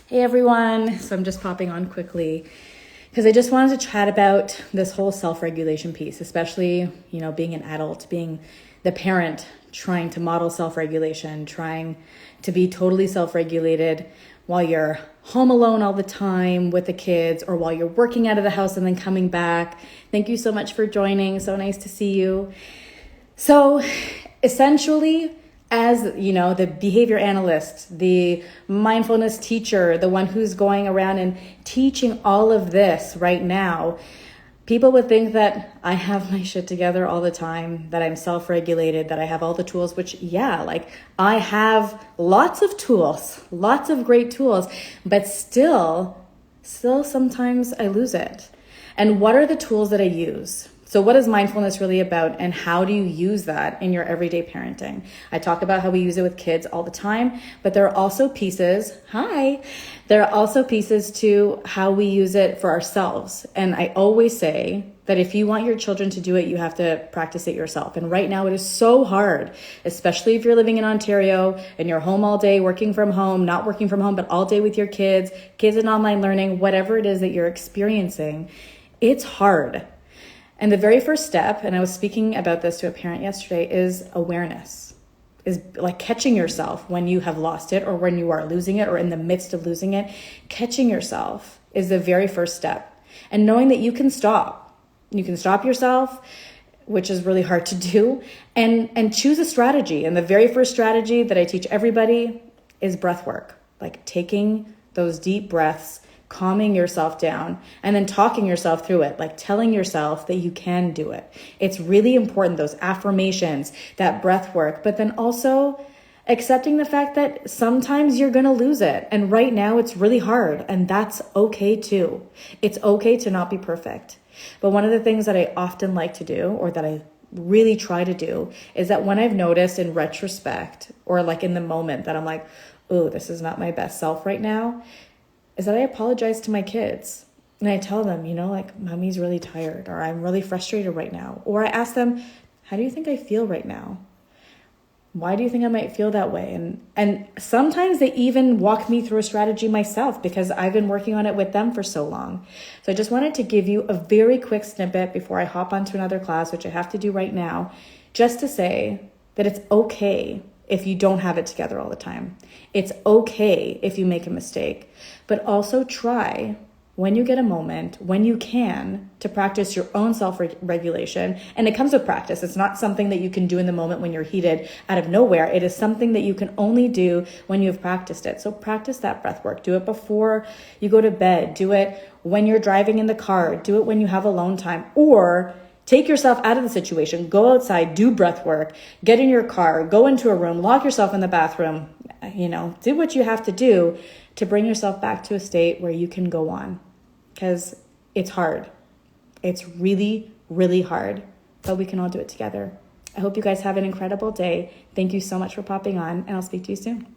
Hey everyone, so I'm just popping on quickly because I just wanted to chat about this whole self-regulation piece, especially, being an adult, being the parent, trying to model self-regulation, trying to be totally self-regulated while you're home alone all the time with the kids or while you're working out of the house and then coming back. Thank you so much for joining. So nice to see you. So essentially, as the behavior analyst, the mindfulness teacher, the one who's going around and teaching all of this right now, people would think that I have my shit together all the time, that I'm self-regulated, that I have all the tools, which I have lots of tools, lots of great tools, but still sometimes I lose it. And what are the tools that I use? So what is mindfulness really about, and how do you use that in your everyday parenting? I talk about how we use it with kids all the time, but there are also pieces, there are also pieces to how we use it for ourselves. And I always say that if you want your children to do it, you have to practice it yourself. And right now it is so hard, especially if you're living in Ontario and you're home all day, working from home, not working from home, but all day with your kids in online learning, whatever it is that you're experiencing, it's hard. And the very first step, and I was speaking about this to a parent yesterday, is awareness, is like catching yourself when you have lost it or when you are losing it or in the midst of losing it. Catching yourself is the very first step. And knowing that you can stop. You can stop yourself, which is really hard to do, and choose a strategy. And the very first strategy that I teach everybody is breath work, like taking those deep breaths, calming yourself down, and then talking yourself through it, like telling yourself that you can do it. It's really important, those affirmations, that breath work, but then also accepting the fact that sometimes you're going to lose it. And right now it's really hard, and that's okay too. It's okay to not be perfect. But one of the things that I often like to do, or that I really try to do, is that when I've noticed in retrospect, or like in the moment that I'm like, oh, this is not my best self right now, is that I apologize to my kids. And I tell them, mommy's really tired, or I'm really frustrated right now. Or I ask them, how do you think I feel right now? Why do you think I might feel that way? And sometimes they even walk me through a strategy myself because I've been working on it with them for so long. So I just wanted to give you a very quick snippet before I hop onto another class, which I have to do right now, just to say that it's okay if you don't have it together all the time. It's okay if you make a mistake, but also try when you get a moment, when you can, to practice your own self-regulation. And it comes with practice. It's not something that you can do in the moment when you're heated out of nowhere. It is something that you can only do when you've practiced it. So practice that breath work. Do it before you go to bed. Do it when you're driving in the car. Do it when you have alone time, or take yourself out of the situation, go outside, do breath work, get in your car, go into a room, lock yourself in the bathroom, do what you have to do to bring yourself back to a state where you can go on. Because it's hard. It's really, really hard, but we can all do it together. I hope you guys have an incredible day. Thank you so much for popping on, and I'll speak to you soon.